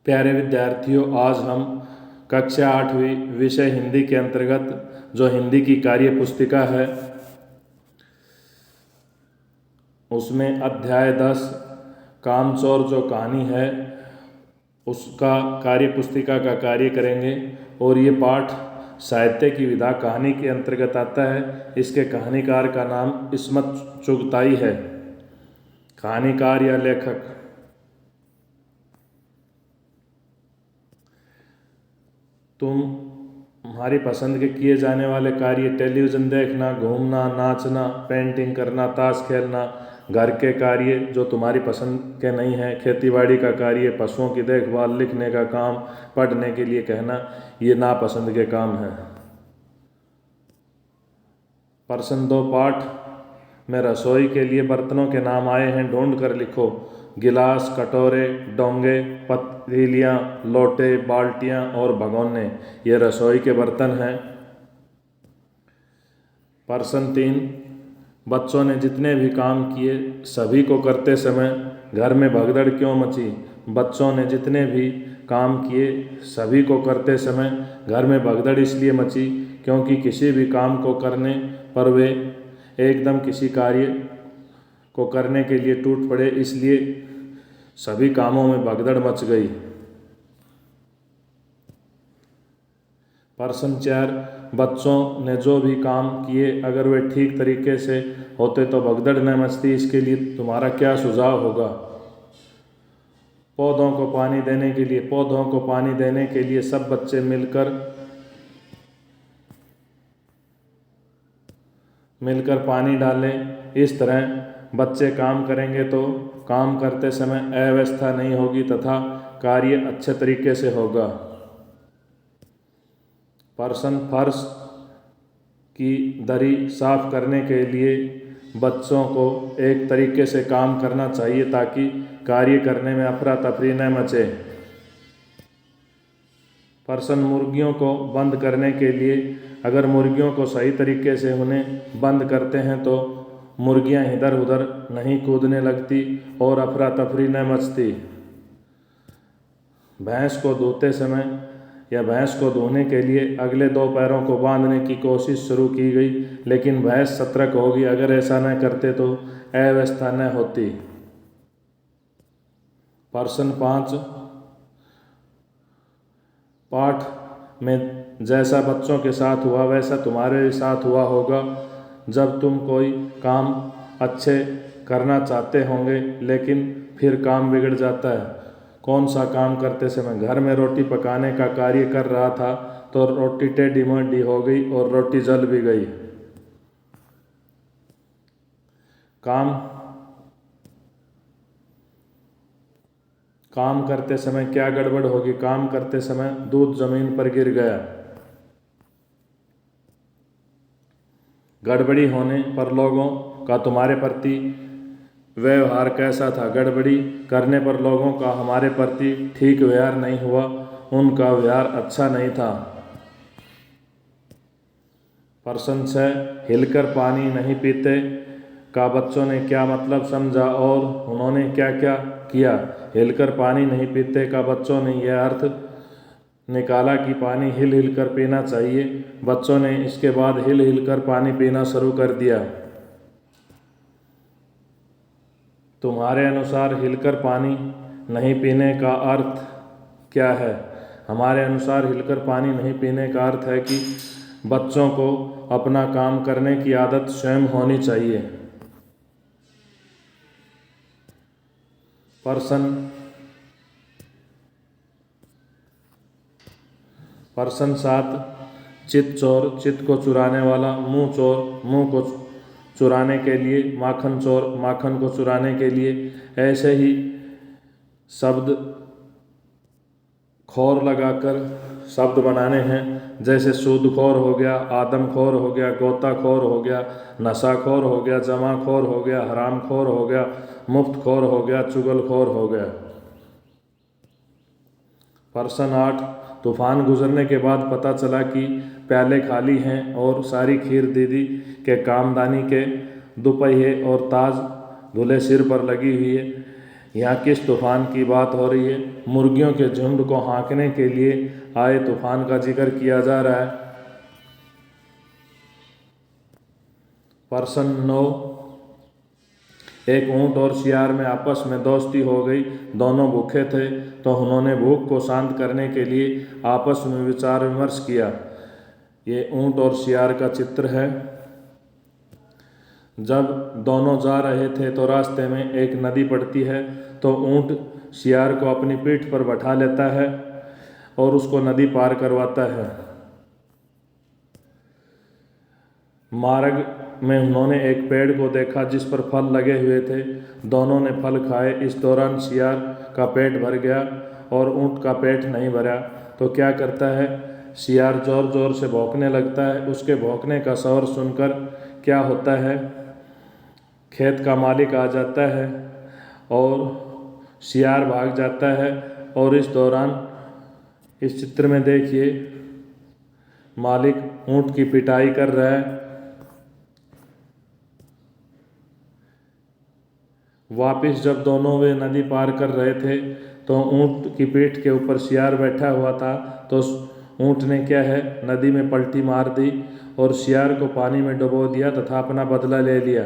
प्यारे विद्यार्थियों, आज हम कक्षा 8वीं विषय हिंदी के अंतर्गत जो हिंदी की कार्य पुस्तिका है उसमें अध्याय 10 कामचोर जो कहानी है उसका कार्य पुस्तिका का कार्य करेंगे। और ये पाठ साहित्य की विधा कहानी के अंतर्गत आता है। इसके कहानीकार का नाम इस्मत चुगताई है। कहानीकार या लेखक। तुम्हारी पसंद के किए जाने वाले कार्य टेलीविज़न देखना, घूमना, नाचना, पेंटिंग करना, ताश खेलना, घर के कार्य जो तुम्हारी पसंद के नहीं हैं, खेतीबाड़ी का कार्य, पशुओं की देखभाल, लिखने का काम, पढ़ने के लिए कहना, ये नापसंद के काम हैं। प्रश्न 2 पाठ में रसोई के लिए बर्तनों के नाम आए हैं, ढूंढ कर लिखो। गिलास, कटोरे, डोंगे, पतीलियाँ, लोटे, बाल्टियाँ और भगोने ये रसोई के बर्तन हैं। प्रश्न 3 बच्चों ने जितने भी काम किए सभी को करते समय घर में भगदड़ क्यों मची? बच्चों ने जितने भी काम किए सभी को करते समय घर में भगदड़ इसलिए मची क्योंकि किसी भी काम को करने पर वे एकदम किसी कार्य को करने के लिए टूट पड़े, इसलिए सभी कामों में भगदड़ मच गई। प्रश्न 4 बच्चों ने जो भी काम किए अगर वे ठीक तरीके से होते तो भगदड़ न मचती, इसके लिए तुम्हारा क्या सुझाव होगा? पौधों को पानी देने के लिए सब बच्चे मिलकर पानी डालें। इस तरह बच्चे काम करेंगे तो काम करते समय अव्यवस्था नहीं होगी तथा कार्य अच्छे तरीके से होगा। प्रश्न फर्श की दरी साफ करने के लिए बच्चों को एक तरीके से काम करना चाहिए ताकि कार्य करने में अफरा तफरी न मचे। प्रश्न मुर्गियों को बंद करने के लिए अगर मुर्गियों को सही तरीके से उन्हें बंद करते हैं तो मुर्गियां इधर उधर नहीं कूदने लगती और अफरा तफरी न मचती। भैंस को धोने के लिए अगले 2 पैरों को बांधने की कोशिश शुरू की गई, लेकिन भैंस सतर्क होगी, अगर ऐसा न करते तो अव्यवस्था न होती। प्रश्न 5 पाठ में जैसा बच्चों के साथ हुआ वैसा तुम्हारे साथ हुआ होगा जब तुम कोई काम अच्छे करना चाहते होंगे लेकिन फिर काम बिगड़ जाता है। कौन सा काम करते समय? घर में रोटी पकाने का कार्य कर रहा था तो रोटी टेढ़ी मेढ़ी हो गई और रोटी जल भी गई। काम करते समय क्या गड़बड़ होगी? काम करते समय दूध जमीन पर गिर गया। गड़बड़ी होने पर लोगों का तुम्हारे प्रति व्यवहार कैसा था? गड़बड़ी करने पर लोगों का हमारे प्रति ठीक व्यवहार नहीं हुआ, उनका व्यवहार अच्छा नहीं था। प्रश्न 6 हिलकर पानी नहीं पीते का बच्चों ने क्या मतलब समझा और उन्होंने क्या क्या किया? हिलकर पानी नहीं पीते का बच्चों ने यह अर्थ निकाला कि पानी हिल हिल कर पीना चाहिए। बच्चों ने इसके बाद हिल हिल कर पानी पीना शुरू कर दिया। तुम्हारे अनुसार हिलकर पानी नहीं पीने का अर्थ क्या है? हमारे अनुसार हिलकर पानी नहीं पीने का अर्थ है कि बच्चों को अपना काम करने की आदत स्वयं होनी चाहिए। प्रश्न 7 चित चोर, चित को चुराने वाला, मुँह चोर, मुँह को चुराने के लिए, माखन चोर, माखन को चुराने के लिए। ऐसे ही शब्द खोर लगाकर शब्द बनाने हैं, जैसे सूदखोर हो गया, आदमखोर हो गया, गोताखोर हो गया, नशाखोर हो गया, जमाखोर हो गया, हरामखोर हो गया, मुफ्तखोर हो गया, चुगलखोर हो गया। प्रश्न 8 तूफान गुजरने के बाद पता चला कि प्याले खाली हैं और सारी खीर दीदी के कामदानी के दुपहिए और ताज धुले सिर पर लगी हुई है। यहाँ किस तूफान की बात हो रही है? मुर्गियों के झुंड को हाँकने के लिए आए तूफान का जिक्र किया जा रहा है। प्रश्न 9, एक ऊंट और सियार में आपस में दोस्ती हो गई। दोनों भूखे थे तो उन्होंने भूख को शांत करने के लिए आपस में विचार विमर्श किया। ये ऊंट और सियार का चित्र है। जब दोनों जा रहे थे तो रास्ते में एक नदी पड़ती है, तो ऊंट सियार को अपनी पीठ पर बैठा लेता है और उसको नदी पार करवाता है। मार्ग में उन्होंने एक पेड़ को देखा जिस पर फल लगे हुए थे। दोनों ने फल खाए। इस दौरान सियार का पेट भर गया और ऊंट का पेट नहीं भरा। तो क्या करता है? सियार ज़ोर ज़ोर से भौंकने लगता है। उसके भौंकने का शोर सुनकर क्या होता है? खेत का मालिक आ जाता है और सियार भाग जाता है। और इस दौरान इस चित्र में देखिए, मालिक ऊंट की पिटाई कर रहा है। वापिस जब दोनों वे नदी पार कर रहे थे तो ऊंट की पीठ के ऊपर सियार बैठा हुआ था। तो ऊंट ने क्या है, नदी में पलटी मार दी और सियार को पानी में डुबो दिया तथा अपना बदला ले लिया।